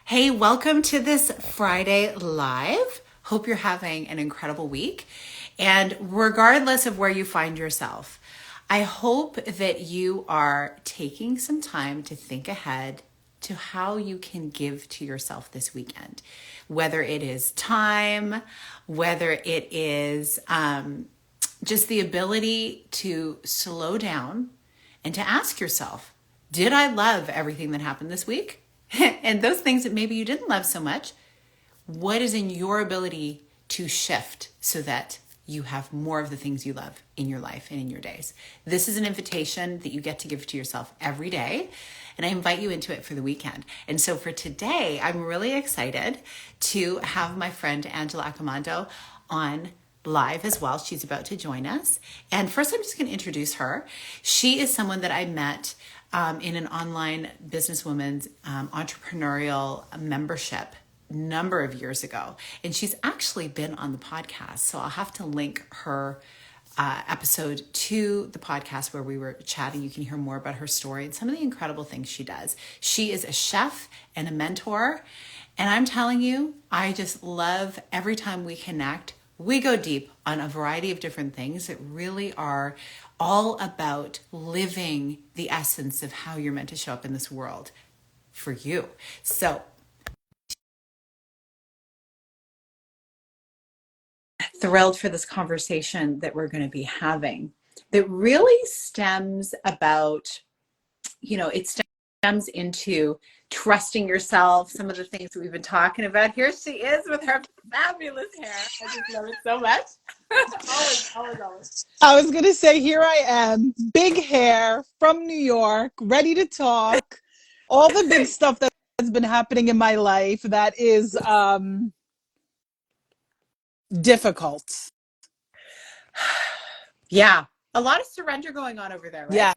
Hey, welcome to this Friday Live. Hope you're having an incredible week. And regardless of where you find yourself, I hope that you are taking some time to think ahead to how you can give to yourself this weekend. Whether it is time, whether it is just the ability to slow down and to ask yourself, did I love everything that happened this week? And those things that maybe you didn't love so much, what is in your ability to shift so that you have more of the things you love in your life and in your days? This is an invitation that you get to give to yourself every day, and I invite you into it for the weekend. And so for today, I'm really excited to have my friend Angela Accomando on live as well. She's about to join us. And first, I'm just going to introduce her. She is someone that I met in an online businesswoman's entrepreneurial membership number of years ago. And she's actually been on the podcast. So I'll have to link her episode to the podcast where we were chatting. You can hear more about her story and some of the incredible things she does. She is a chef and a mentor. And I'm telling you, I just love every time we connect. We go deep on a variety of different things that really are all about living the essence of how you're meant to show up in this world for you. So thrilled for this conversation that we're going to be having that really stems about, it stems into trusting yourself, some of the things that we've been talking about. Here she is with her fabulous hair. I just love it so much. always. I was going to say, here I am, big hair from New York, ready to talk. All the big stuff that has been happening in my life that is difficult. Yeah. A lot of surrender going on over there, right?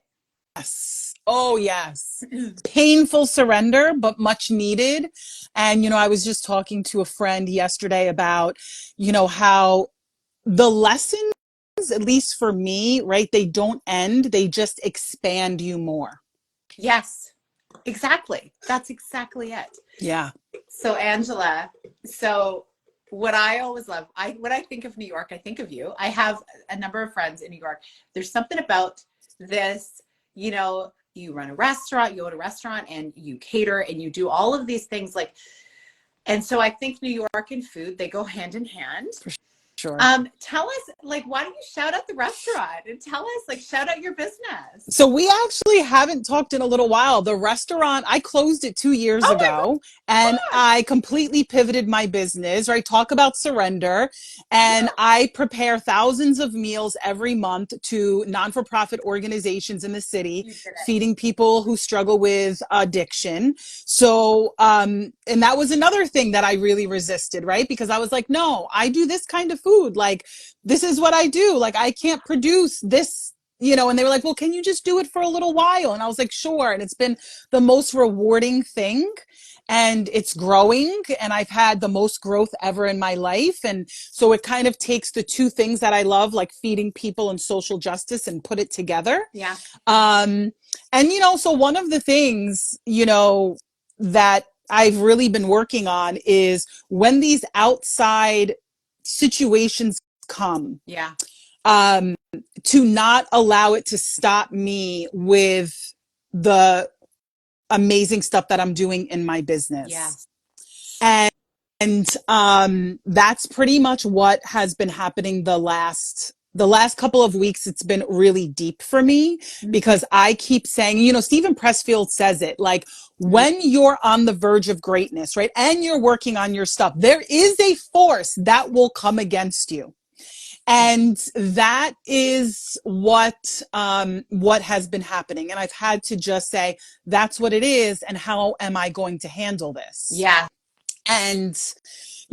Yes. Oh, yes. Painful surrender, but much needed. And, I was just talking to a friend yesterday about, how the lessons, at least for me, right, they don't end, they just expand you more. Yes, exactly. That's exactly it. Yeah. So Angela, what I always love, when I think of New York, I think of you. I have a number of friends in New York. There's something about this, you run a restaurant, you own a restaurant and you cater and you do all of these things and so I think New York and food, they go hand in hand. Sure. Tell us, why don't you shout out the restaurant and tell us, shout out your business. So we actually haven't talked in a little while. The restaurant, I closed it 2 years ago and I completely pivoted my business, right? Talk about surrender. And I prepare thousands of meals every month to non-for-profit organizations in the city, feeding people who struggle with addiction. So, and that was another thing that I really resisted, right? Because I was like, no, I do this kind of food. This is what I do. I can't produce this, and they were like, well, can you just do it for a little while? And I was like, sure. And it's been the most rewarding thing. And it's growing. And I've had the most growth ever in my life. And so it kind of takes the two things that I love, like feeding people and social justice, and put it together. Yeah. And, so one of the things, that I've really been working on is when these outside situations come. Yeah. To not allow it to stop me with the amazing stuff that I'm doing in my business. Yeah. And that's pretty much what has been happening the last couple of weeks. It's been really deep for me because I keep saying, Stephen Pressfield says it, when you're on the verge of greatness, right? And you're working on your stuff, there is a force that will come against you. And that is what has been happening. And I've had to just say, that's what it is. And how am I going to handle this? Yeah. And,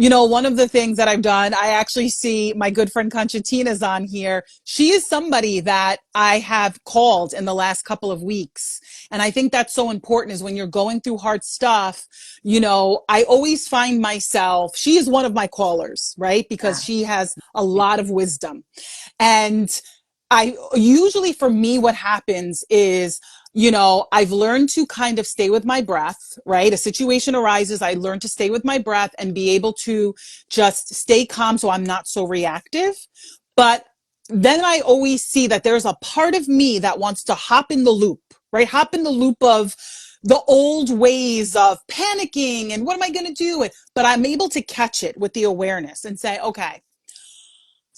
one of the things that I've done, I actually see my good friend Conchantina's on here. She is somebody that I have called in the last couple of weeks. And I think that's so important, is when you're going through hard stuff, I always find myself, she is one of my callers, right? Because she has a lot of wisdom. And I usually, for me, what happens is, I've learned to kind of stay with my breath, right? A situation arises, I learn to stay with my breath and be able to just stay calm so I'm not so reactive. But then I always see that there's a part of me that wants to hop in the loop, right? Hop in the loop of the old ways of panicking and what am I going to do? But I'm able to catch it with the awareness and say, okay,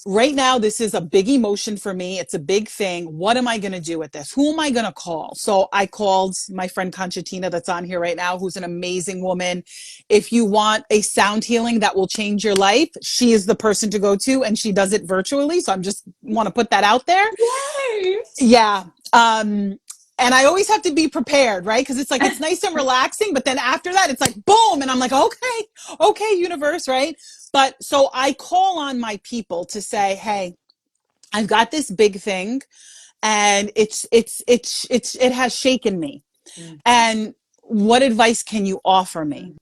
right now this is a big emotion for me, it's a big thing, what am I going to do with this, who am I going to call? So I called my friend Conchatina, that's on here right now, who's an amazing woman. If you want a sound healing that will change your life, she is the person to go to, and she does it virtually, so I'm just want to put that out there. Yay! Yeah. And I always have to be prepared, right? Because it's like, it's nice and relaxing, but then after that, it's like, boom. And I'm like, okay, universe, right? But so I call on my people to say, hey, I've got this big thing and it has shaken me. And what advice can you offer me?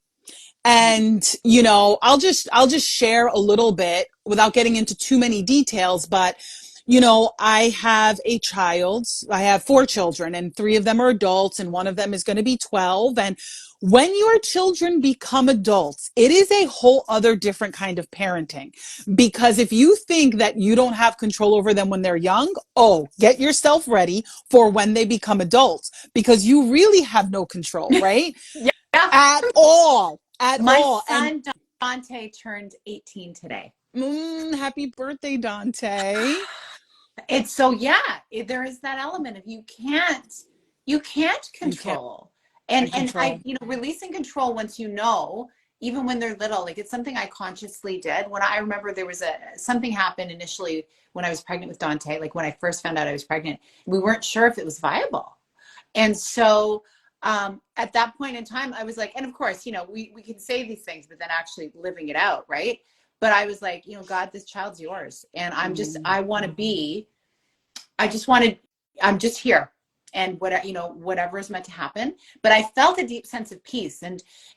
And I'll just share a little bit without getting into too many details, but I have a child. I have 4 children, and 3 of them are adults, and one of them is going to be 12. And when your children become adults, it is a whole other different kind of parenting. Because if you think that you don't have control over them when they're young, oh, get yourself ready for when they become adults, because you really have no control, right? Yeah. At all. At My all. And son Dante turned 18 today. happy birthday, Dante. It's so yeah, there is that element of you can't You can't control. And I control. releasing control once even when they're little, like it's something I consciously did. When I remember there was something happened initially when I was pregnant with Dante, like when I first found out I was pregnant, we weren't sure if it was viable. And so at that point in time, I was like, and of course, we can say these things, but then actually living it out, right? But I was like, God, this child's yours. And I want to be, I just wanted, I'm just here. And whatever is meant to happen. But I felt a deep sense of peace.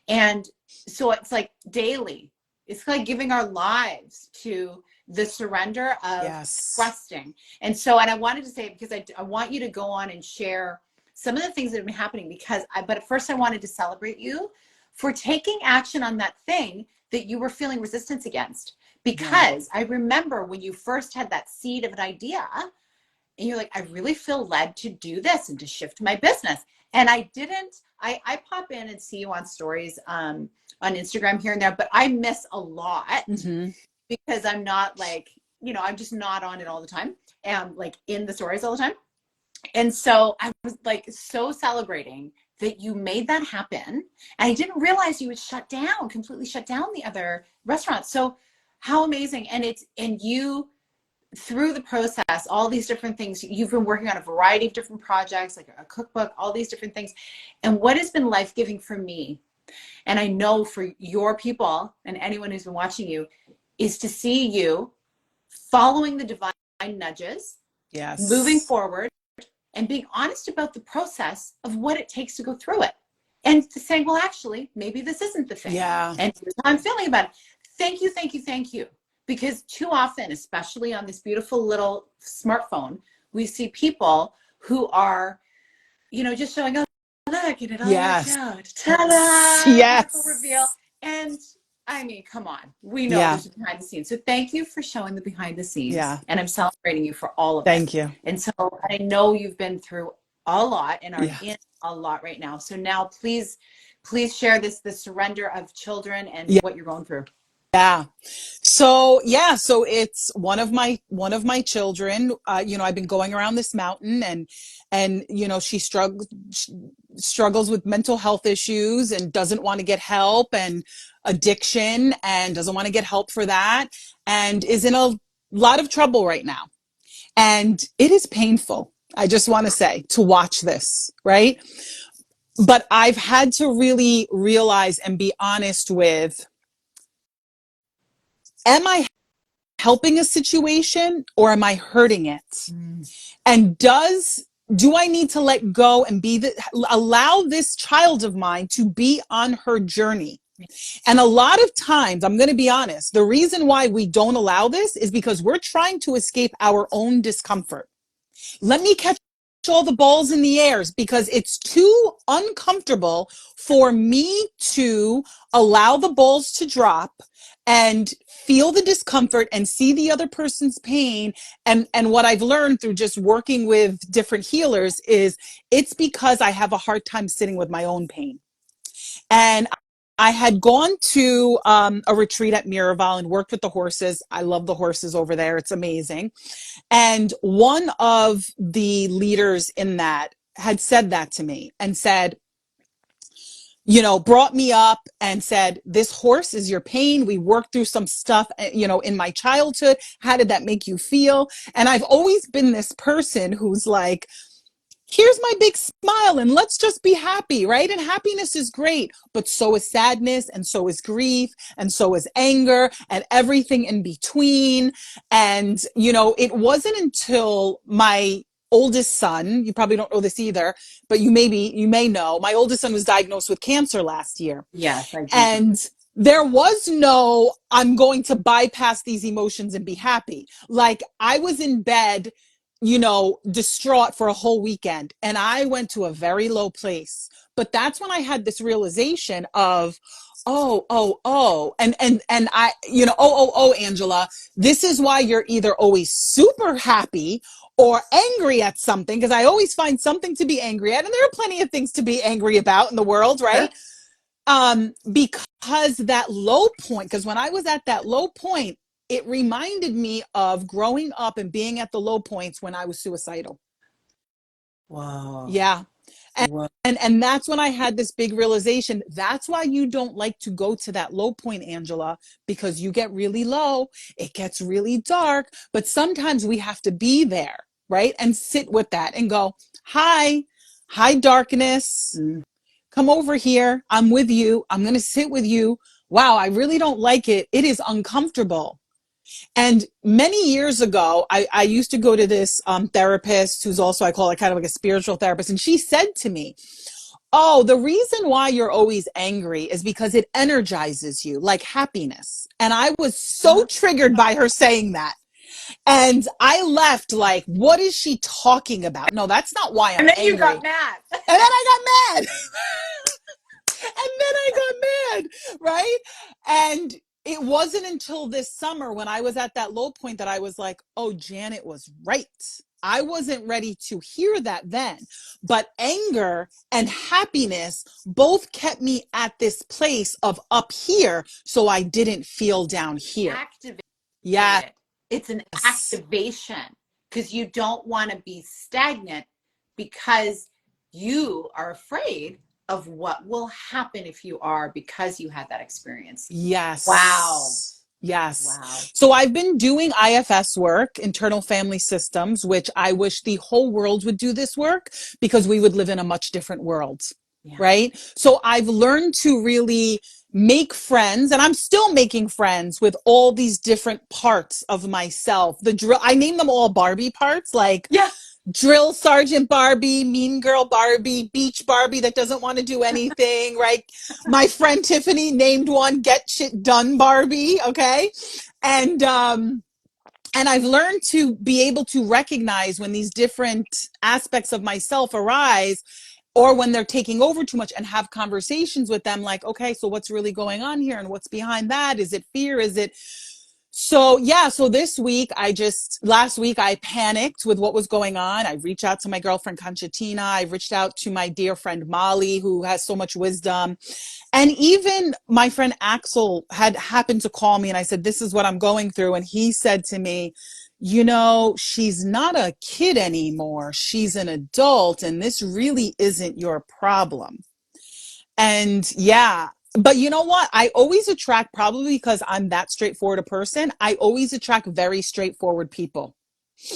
And so it's like daily, it's like giving our lives to the surrender of Yes. trusting. And I wanted to say it because I want you to go on and share some of the things that have been happening but at first I wanted to celebrate you for taking action on that thing that you were feeling resistance against. Yeah. Because I remember when you first had that seed of an idea and you're like, I really feel led to do this and to shift my business. And I pop in and see you on stories on Instagram here and there, but I miss a lot Mm-hmm. because I'm not like, I'm just not on it all the time and like in the stories all the time. And so I was like so celebrating that you made that happen. And I didn't realize you would completely shut down the other restaurants. So how amazing. And you, through the process, all these different things, you've been working on a variety of different projects, like a cookbook, all these different things. And what has been life-giving for me, and I know for your people and anyone who's been watching you, is to see you following the divine nudges, moving Yes. forward, and being honest about the process of what it takes to go through it. And to saying, well, actually, maybe this isn't the thing. Yeah. And here's how I'm feeling about it. Thank you, thank you, thank you. Because too often, especially on this beautiful little smartphone, we see people who are, just showing up, look, and it all worked Yes. out. Ta-da! Beautiful reveal. Yes. And I mean, come on. We know Yeah. there's a behind the scenes. So thank you for showing the behind the scenes. Yeah. And I'm celebrating you for all of it. Thank you. And so I know you've been through a lot and are Yeah. in a lot right now. So now please share the surrender of children and Yeah. what you're going through. Yeah. So it's one of my children. I've been going around this mountain, and she struggles with mental health issues and doesn't want to get help, and addiction, and doesn't want to get help for that, and is in a lot of trouble right now. And it is painful. I just want to say, to watch this, right? But I've had to really realize and be honest with, am I helping a situation or am I hurting it? And do I need to let go and allow this child of mine to be on her journey? And a lot of times, I'm going to be honest, the reason why we don't allow this is because we're trying to escape our own discomfort. Let me catch all the balls in the airs because it's too uncomfortable for me to allow the balls to drop and feel the discomfort and see the other person's pain. And what I've learned through just working with different healers is it's because I have a hard time sitting with my own pain. And I had gone to a retreat at Miraval and worked with the horses. I love the horses over there. It's amazing. And one of the leaders in that had said that to me and said, brought me up and said, this horse is your pain. We worked through some stuff, in my childhood. How did that make you feel? And I've always been this person who's like, here's my big smile and let's just be happy, right? And happiness is great, but so is sadness and so is grief and so is anger and everything in between. And, it wasn't until my oldest son, you probably don't know this either, but you may know, my oldest son was diagnosed with cancer last year. Yes, I do. And there was no, I'm going to bypass these emotions and be happy. Like I was in bed, distraught for a whole weekend. And I went to a very low place. But that's when I had this realization of, and I, Angela, this is why you're either always super happy or angry at something, because I always find something to be angry at. And there are plenty of things to be angry about in the world, Sure. right? Because that low point, because when I was at that low point, it reminded me of growing up and being at the low points when I was suicidal. Wow. Yeah. And, Wow. and that's when I had this big realization. That's why you don't like to go to that low point, Angela, because you get really low. It gets really dark, but sometimes we have to be there, right? And sit with that and go, hi, darkness. Mm. Come over here. I'm with you. I'm going to sit with you. Wow, I really don't like it. It is uncomfortable. And many years ago, I used to go to this therapist who's also, I call it kind of like a spiritual therapist. And she said to me, oh, the reason why you're always angry is because it energizes you like happiness. And I was so triggered by her saying that. And I left like, what is she talking about? No, that's not why I'm And then you angry. got mad. And then I got mad. And then I got mad, right? And it wasn't until this summer when I was at that low point that I was like, oh, Janet was right. I wasn't ready to hear that then. But anger and happiness both kept me at this place of up here so I didn't feel down here. Activate Yes. it. It's an activation because you don't want to be stagnant because you are afraid of what will happen if you are because you had that experience. Yes. Wow. Yes. Wow. So I've been doing IFS work, internal family systems, which I wish the whole world would do this work because we would live in a much different world. Yeah. Right. So I've learned to really make friends, and I'm still making friends with all these different parts of myself. The drill, I name them all Barbie parts, like Yeah. Drill Sergeant Barbie, Mean Girl Barbie, Beach Barbie that doesn't want to do anything, right? My friend Tiffany named one Get Shit Done Barbie, okay? And I've learned to be able to recognize when these different aspects of myself arise or when they're taking over too much and have conversations with them like, okay, so what's really going on here and what's behind that? Is it fear? Is it so yeah, so last week I panicked with what was going on. I reached out to my girlfriend Conchatina. I reached out to my dear friend Molly, who has so much wisdom. And even my friend Axel had happened to call me and I said, this is what I'm going through. And he said to me, she's not a kid anymore. She's an adult and this really isn't your problem. And yeah, but you know what? I always attract, probably because I'm that straightforward a person, I always attract very straightforward people.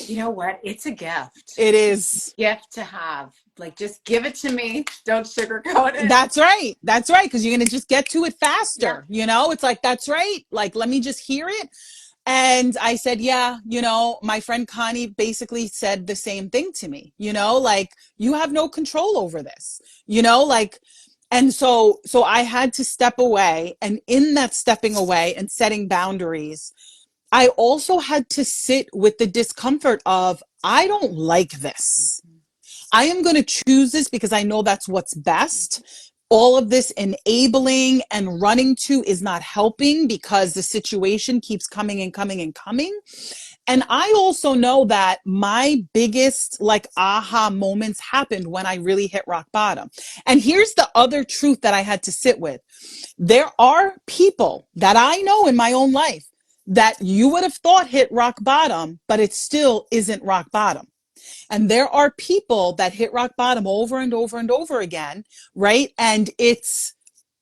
You know what? It's a gift. It is. Gift to have. Like, just give it to me. Don't sugarcoat it. That's right. That's right. Because you're going to just get to it faster. Yeah. It's like, that's right. Like, let me just hear it. And I said, yeah, my friend Connie basically said the same thing to me, like you have no control over this, like, and so I had to step away. And in that stepping away and setting boundaries, I also had to sit with the discomfort of, I don't like this. Mhm. I am going to choose this because I know that's what's best. All of this enabling and running to is not helping because the situation keeps coming and coming and coming. And I also know that my biggest like aha moments happened when I really hit rock bottom. And here's the other truth that I had to sit with. There are people that I know in my own life that you would have thought hit rock bottom, but it still isn't rock bottom. And there are people that hit rock bottom over and over and over again, right? And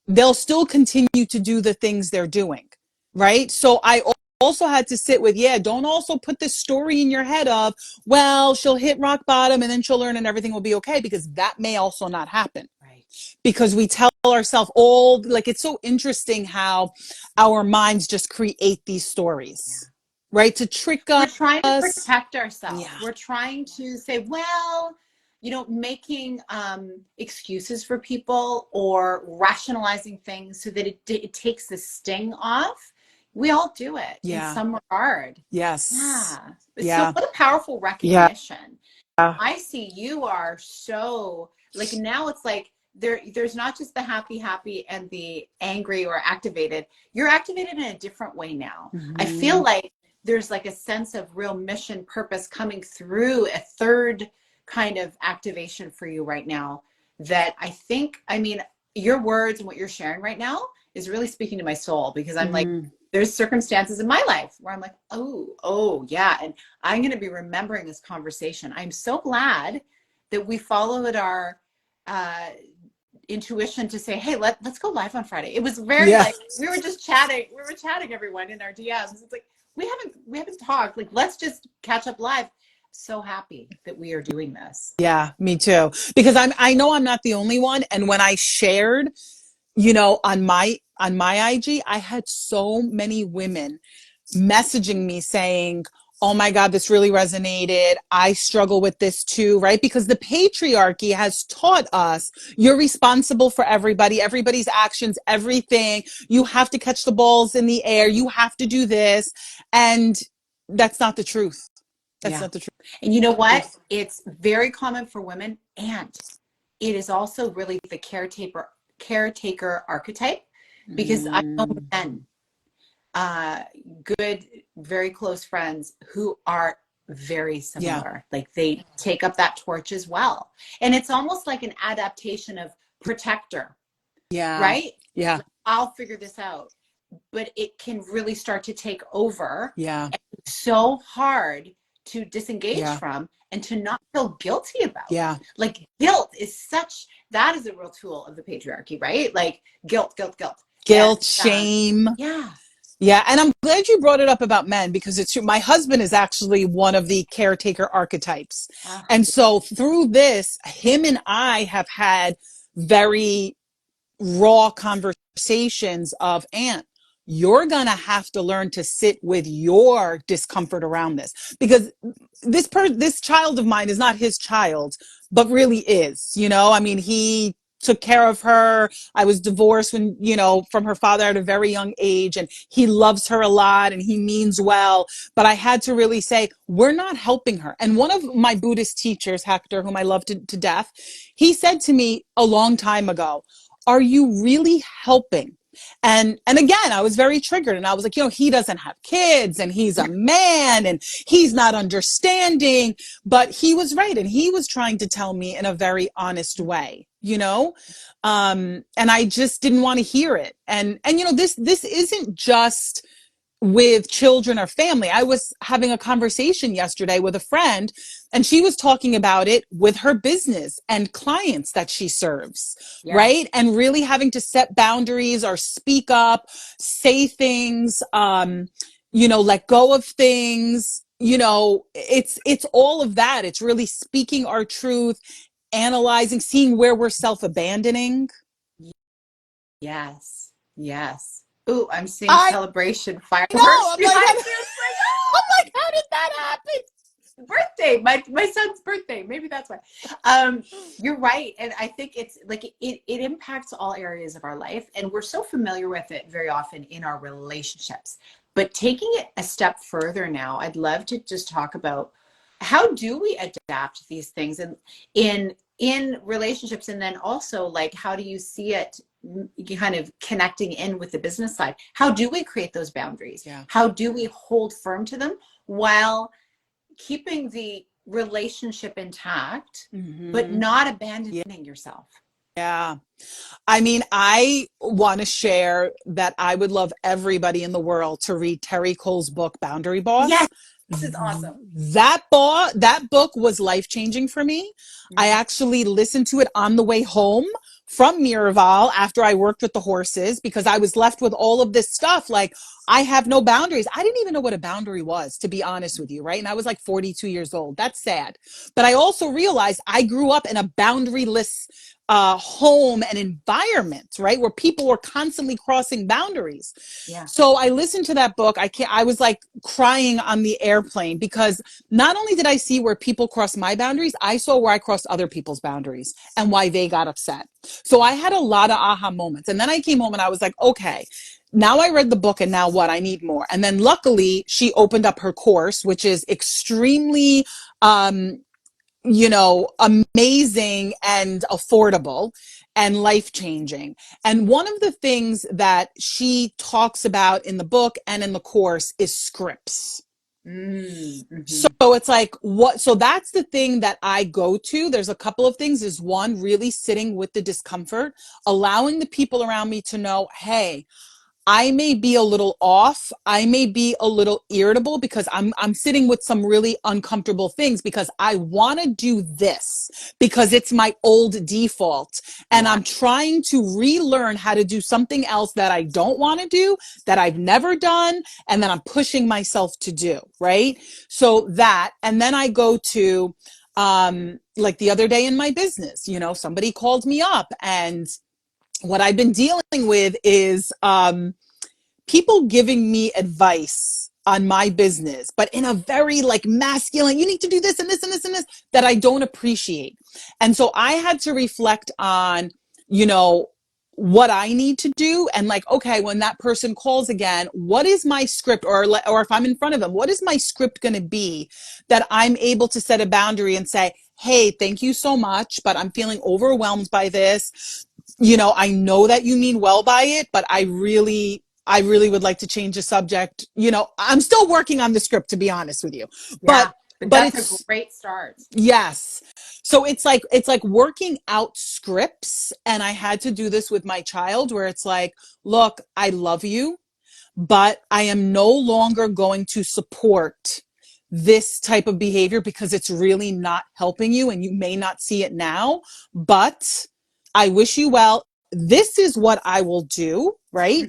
they'll still continue to do the things they're doing, right? So I also had to sit with, yeah, don't also put this story in your head of, well, she'll hit rock bottom and then she'll learn and everything will be okay, because that may also not happen. Right. Because we tell ourselves all, like, it's so interesting how our minds just create these Yeah. stories, right? To trick We're trying to us. protect Yeah. ourselves. We're trying to say, well, making excuses for people or rationalizing things so that it takes the sting off. We all do it in Yeah. some regard. Yes. Yeah. So Yeah. what a powerful Yeah. recognition. I see you are so like now it's like there's not just the happy and the angry or activated. You're activated in a different way now. I feel Mm-hmm. like there's like a sense of real mission purpose coming through a third kind of activation for you right now that I think, I mean, your words and what you're sharing right now is really speaking to my soul because I'm like, Mm-hmm. there's circumstances in my life where I'm like, oh, yeah. And I'm going to be remembering this conversation. I'm so glad that we followed our uh, intuition to say, hey, let's go live on Friday. It was very Yeah. like we were just chatting. We were chatting everyone in our DMs. It's like we haven't talked. Like let's just catch up live. So happy that we are doing this. Yeah, me too. Because I know I'm not the only one. And when I shared, on my IG, I had so many women messaging me saying, "Oh my God, this really resonated. I struggle with this too," right? Because the patriarchy has taught us you're responsible for everybody's actions, everything. You have to catch the balls in the air. You have to do this. And that's not the truth. That's Yeah. not the And you know what? truth. It's very common for women, and it is also really the caretaker archetype because I know Mm, men, uh, good, very close friends who are very yeah. similar. Like they take up that torch as well. And it's almost like an adaptation of protector, Yeah. right? Yeah. Like, I'll figure this out. But it can really start to take over. Yeah. And it's so hard to disengage Yeah. from and to not feel guilty about. Yeah. Like guilt is that is a real tool of the patriarchy, right? Like guilt. And Guilt, shame. yeah. Yeah. And I'm glad you brought it up about men, because it's true. My husband is actually one of the caretaker archetypes. Ah, And so through this, him and I have had very raw conversations of, Aunt, you're going to have to learn to sit with your discomfort around this, because this child of mine is not his child, but really is. I mean, he took care of her. I was divorced when, from her father at a very young age, and he loves her a lot and he means well. But I had to really say, we're not helping her. And one of my Buddhist teachers, Hector, whom I love to death, he said to me a long time ago, are you really helping? And again, I was very triggered, and I was like, he doesn't have kids and he's a man and he's not understanding. But he was right, and he was trying to tell me in a very honest way, and I just didn't want to hear it. And this isn't just with children or family. I was having a conversation yesterday with a friend, and she was talking about it with her business and clients that she serves, right? yes. And really having to set boundaries or speak up, say things, let go of things. It's all of that. It's really speaking our truth, analyzing, seeing where we're self-abandoning. Yes. Yes. Ooh, I'm seeing I celebration know. fireworks I'm like, behind you. It's like, I'm like, how did that happen? birthday, my son's birthday, maybe that's why. You're right, and I think it's like it impacts all areas of our life, and we're so familiar with it very often in our relationships, But taking it a step further now, I'd love to just talk about how do we adapt these things in relationships, and then also like how do you see it kind of connecting in with the business side? How do we create those boundaries? Yeah. How do we hold firm to them while keeping the relationship intact, but not abandoning yourself? Yeah. I mean, I want to share that I would love everybody in the world to read Terry Cole's book, Boundary Yes, Boss. this is awesome. That book was life changing for me. I actually listened to it on the way home from Miraval after I worked with the horses because I was left with all of this stuff. Like, I have no boundaries. I didn't even know what a boundary was, to be honest with you, right? And I was like 42 years old. That's sad. But I also realized I grew up in a boundaryless home and environment, right? Where people were constantly crossing boundaries. Yeah. So I listened to that book. I was like crying on the airplane because not only did I see where people crossed my boundaries, I saw where I crossed other people's boundaries and why they got upset. So I had a lot of aha moments. And then I came home and I was like, okay, now I read the book and now what? I need more. And then luckily she opened up her course, which is extremely, amazing and affordable and life changing. And one of the things that she talks about in the book and in the course is scripts. So it's like so that's the thing that I go to. There's a couple of things. Is one, really sitting with the discomfort, allowing the people around me to know, hey, I may be a little off. I may be a little irritable because I'm sitting with some really uncomfortable things because I want to do this because it's my old default. And I'm trying to relearn how to do something else that I don't want to do, that I've never done, and that I'm pushing myself to do, right? So that, and then I go to like the other day in my business, somebody called me up, and what I've been dealing with is people giving me advice on my business, but in a very like masculine, you need to do this and this and this and this, that I don't appreciate. And so I had to reflect on, what I need to do. And like, okay, when that person calls again, what is my script? Or if I'm in front of them, what is my script going to be that I'm able to set a boundary and say, hey, thank you so much, but I'm feeling overwhelmed by this. I know that you mean well by it, but I really would like to change the subject. I'm still working on the script, to be honest with you. Yeah, but that's it's a great start. Yes. So it's like working out scripts. And I had to do this with my child where it's like, look, I love you, but I am no longer going to support this type of behavior because it's really not helping you and you may not see it now, but I wish you well. This is what I will do, right?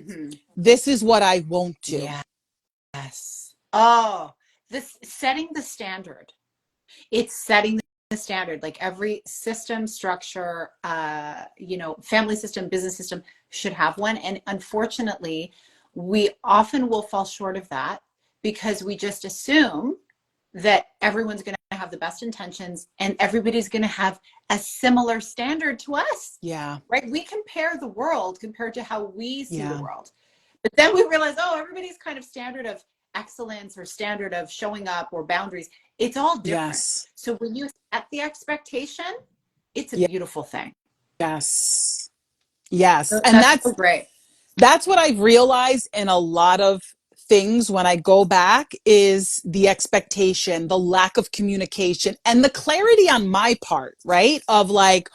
This is what I won't do. Yes. Oh, this setting the standard. It's setting the standard. Like every system, structure, family system, business system should have one. And unfortunately, we often will fall short of that because we just assume that everyone's going to have the best intentions and everybody's going to have a similar standard to us. Yeah. Right? We compare the world compared to how we see the world. But then we realize, oh, everybody's kind of standard of excellence or standard of showing up or boundaries, it's all different. Yes. So when you set the expectation, it's a beautiful thing. Yes. Yes. So And that's so great. That's what I've realized in a lot of things when I go back is the expectation, the lack of communication, and the clarity on my part, right? Of like,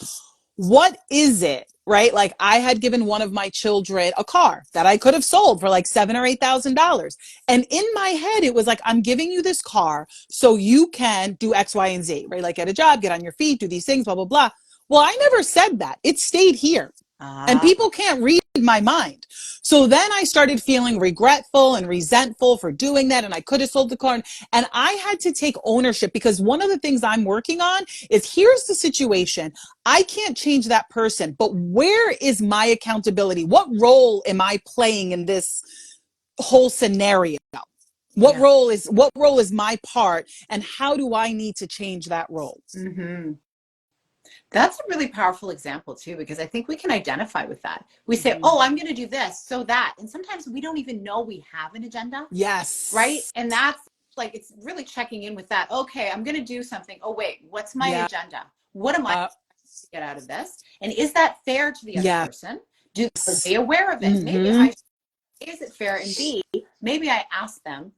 what is it? Right? Like I had given one of my children a car that I could have sold for like $7,000 or $8,000. And in my head, it was like, I'm giving you this car so you can do X, Y, and Z, right? Like get a job, get on your feet, do these things, blah, blah, blah. Well, I never said that. It stayed here. And people can't read my mind. So then I started feeling regretful and resentful for doing that. And I could have sold the car. And I had to take ownership because one of the things I'm working on is here's the situation. I can't change that person, but where is my accountability? What role am I playing in this whole scenario? What role is my part and how do I need to change that role? That's a really powerful example too, because I think we can identify with that. We say, Mhm. oh, I'm going to do this, so that. And sometimes we don't even know we have an agenda, right? Yes. And that's like, it's really checking in with that. Okay, I'm going to do something. Oh, wait, what's my Yeah. agenda? What am I to get out of this? And is that fair to the other Yes. person? Are they aware of it? Maybe Hmm. I is it fair? And B, maybe I ask them,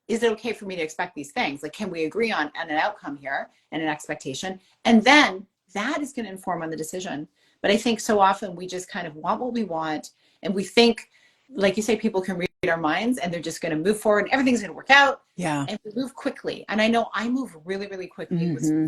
is it okay for me to expect these things? Like, can we agree on an outcome here and an expectation? And then that is going to inform on the decision. But I think so often we just kind of want what we want. And we think, like you say, people can read our minds and they're just going to move forward and everything's going to work out. Yeah. And we move quickly. And I know I move really, really quickly with. Hmm.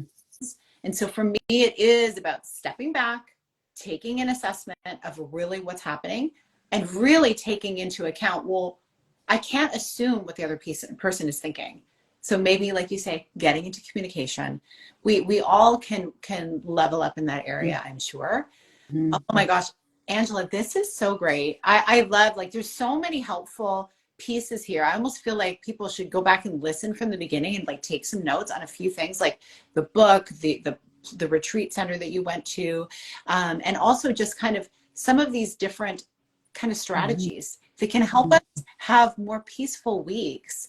And so for me, it is about stepping back, taking an assessment of really what's happening, and really taking into account, well, I can't assume what the other person is thinking. So maybe, like you say, getting into communication. We all can level up in that area, I'm sure. Oh Hmm. my gosh, Angela, this is so great. I love, like, there's so many helpful pieces here. I almost feel like people should go back and listen from the beginning and like take some notes on a few things, like the book, the retreat center that you went to, and also just kind of some of these different kind of strategies that can help us have more peaceful weeks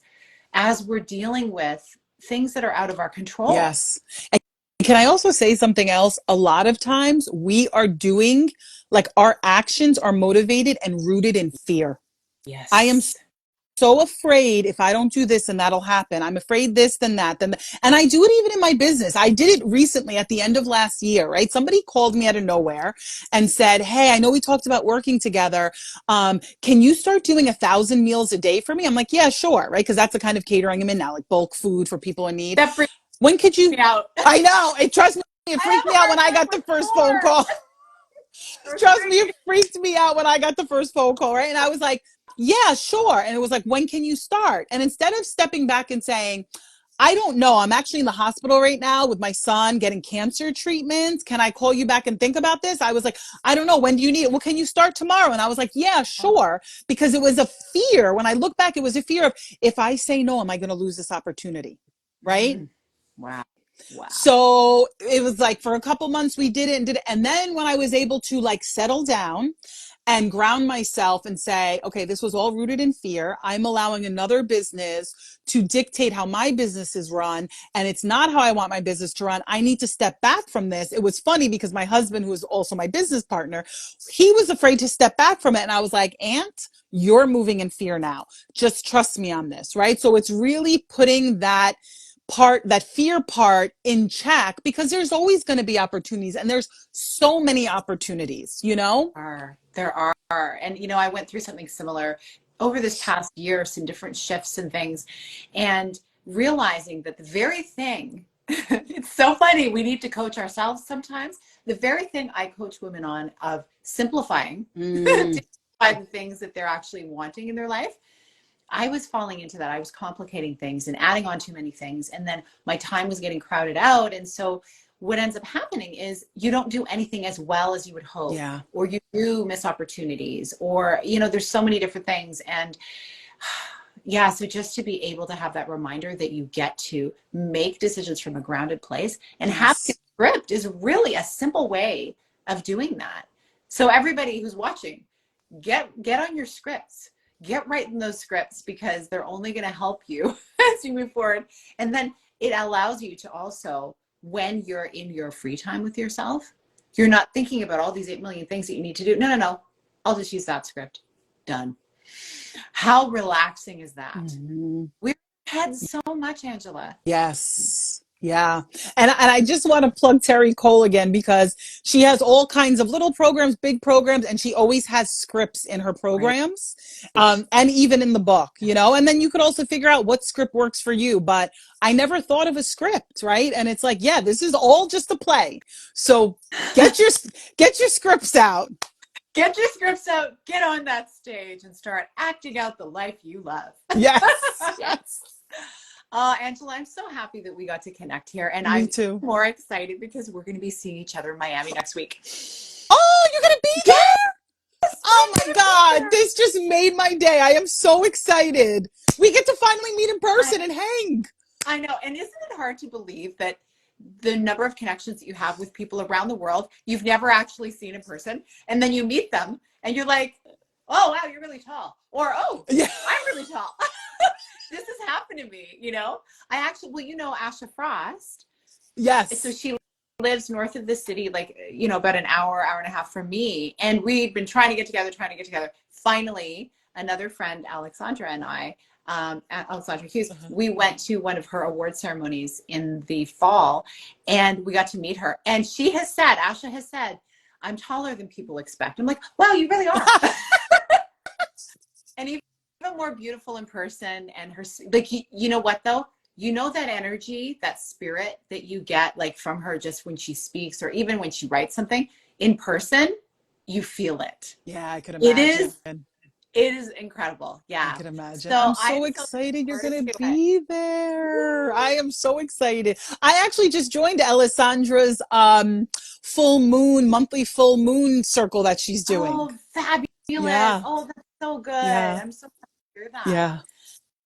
as we're dealing with things that are out of our control. Yes. And can I also say something else? A lot of times we are doing, like, our actions are motivated and rooted in fear. I am Yes. so afraid if I don't do this and that'll happen. I'm afraid this, then that, then and I do it even in my business. I did it recently at the end of last year, right? Somebody called me out of nowhere and said, "Hey, I know we talked about working together. Can you start doing 1,000 meals a day for me?" I'm like, "Yeah, sure," right? Because that's the kind of catering I'm in now, like bulk food for people in need. That freaks When could me you? out. I know. It trust me. It I freaked have me a out when hard I time got with the first phone 4 call. or Trust me, 3. it freaked me out when I got the first phone call, right? And I was like, yeah, sure. And it was like, when can you start? And instead of stepping back and saying, I don't know, I'm actually in the hospital right now with my son getting cancer treatments. Can I call you back and think about this? I was like, I don't know. When do you need it? Well, can you start tomorrow? And I was like, yeah, sure. Because it was a fear. When I look back, it was a fear of, if I say no, am I going to lose this opportunity? Right? Mm. Wow. Wow. So it was like for a couple months we did it and did it. And then when I was able to like settle down and ground myself and say, okay, this was all rooted in fear. I'm allowing another business to dictate how my business is run. And it's not how I want my business to run. I need to step back from this. It was funny because my husband, who is also my business partner, he was afraid to step back from it. And I was like, Aunt, you're moving in fear now. Just trust me on this. Right. So it's really putting that fear part in check, because there's always going to be opportunities, and there's so many opportunities, you know? There are. And, I went through something similar over this past year, some different shifts and things, and realizing that the very thing, it's so funny, we need to coach ourselves sometimes. The very thing I coach women on of simplifying, Mm, simplify the things that they're actually wanting in their life. I was falling into that. I was complicating things and adding on too many things. And then my time was getting crowded out. And so what ends up happening is you don't do anything as well as you would hope, yeah. or you do miss opportunities, or, there's so many different things. And yeah, so just to be able to have that reminder that you get to make decisions from a grounded place and having a Yes. script is really a simple way of doing that. So everybody who's watching, get on your scripts, get writing those scripts, because they're only going to help you as you move forward. And then it allows you to also, when you're in your free time with yourself, you're not thinking about all these 8 million things that you need to do. No, I'll just use that script. Done. How relaxing is that? Mhm. We've had so much, Angela. Yes. Yeah. And I just want to plug Terry Cole again, because she has all kinds of little programs, big programs, and she always has scripts in her Right. programs, and even in the book, and then you could also figure out what script works for you. But I never thought of a script, right? And it's like, yeah, this is all just a play. So get your get your scripts out. Get your scripts out, get on that stage, and start acting out the life you love. Yes. Yes. Angela, I'm so happy that we got to connect here. And Me I'm too. more excited because we're going to be seeing each other in Miami next week. Oh, you're gonna be Yes, there? Oh I'm my going to be God, there. this just made my day. I am so excited. We get to finally meet in I, person and hang. I know. And isn't it hard to believe that the number of connections that you have with people around the world you've never actually seen in person. And then you meet them and you're like, oh, wow, you're really tall. Or, oh, Yeah. I'm really tall. This has happened to me, you know? I actually, well, you know, Asha Frost. So Yes. she lives north of the city, like, you know, about an hour, hour and a half from me. And we'd been trying to get together, trying to get together. Finally, another friend, Alexandra, and I, Alexandra Hughes, Uh-huh. we went to one of her award ceremonies in the fall and we got to meet her. And she has said, Asha has said, I'm taller than people expect. I'm like, wow, you really are. And even more beautiful in person. And her, like, you know what though? You know that energy, that spirit that you get like from her just when she speaks or even when she writes something in person, you feel it. Yeah, I could It imagine. is, it is incredible. I Yeah. could imagine. So I'm I so am so looking excited you're forward going to to it. be there. I Woo! am so excited. I actually just joined Alessandra's monthly full moon circle that she's doing. Oh, fabulous. Yeah. Oh, that's so good. Yeah. I'm so glad to hear that. Yeah.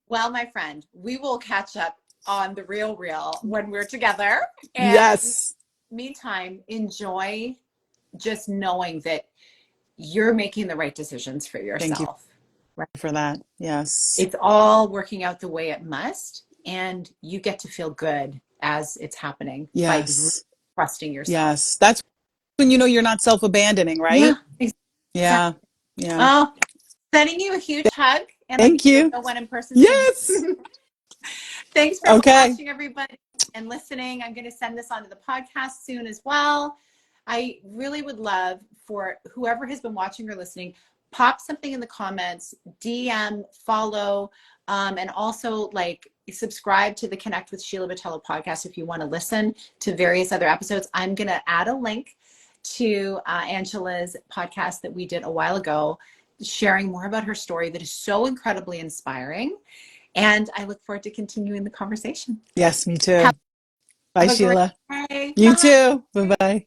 Well, my friend, we will catch up on the real when we're together. And Yes. meantime, enjoy just knowing that you're making the right decisions for Thank you yourself. Right? for that. Yes. It's all working out the way it must, and you get to feel good as it's happening by really Yes. trusting yourself. Yes. That's when you know you're not self-abandoning, Yeah, right? exactly. Yeah. Yeah. Oh, sending you a huge hug, and Thank you'll you. know when in person soon. Yes. Thanks for Okay. watching, everybody, and listening. I'm going to send this onto the podcast soon as well. I really would love for whoever has been watching or listening, pop something in the comments, DM, follow, and also like subscribe to the Connect with Sheila Vitello podcast if you want to listen to various other episodes. I'm going to add a link to Angela's podcast that we did a while ago, sharing more about her story that is so incredibly inspiring. And I look forward to continuing the conversation. Yes, me Have too. Bye, a great Sheila. day. You Bye. too. Bye bye.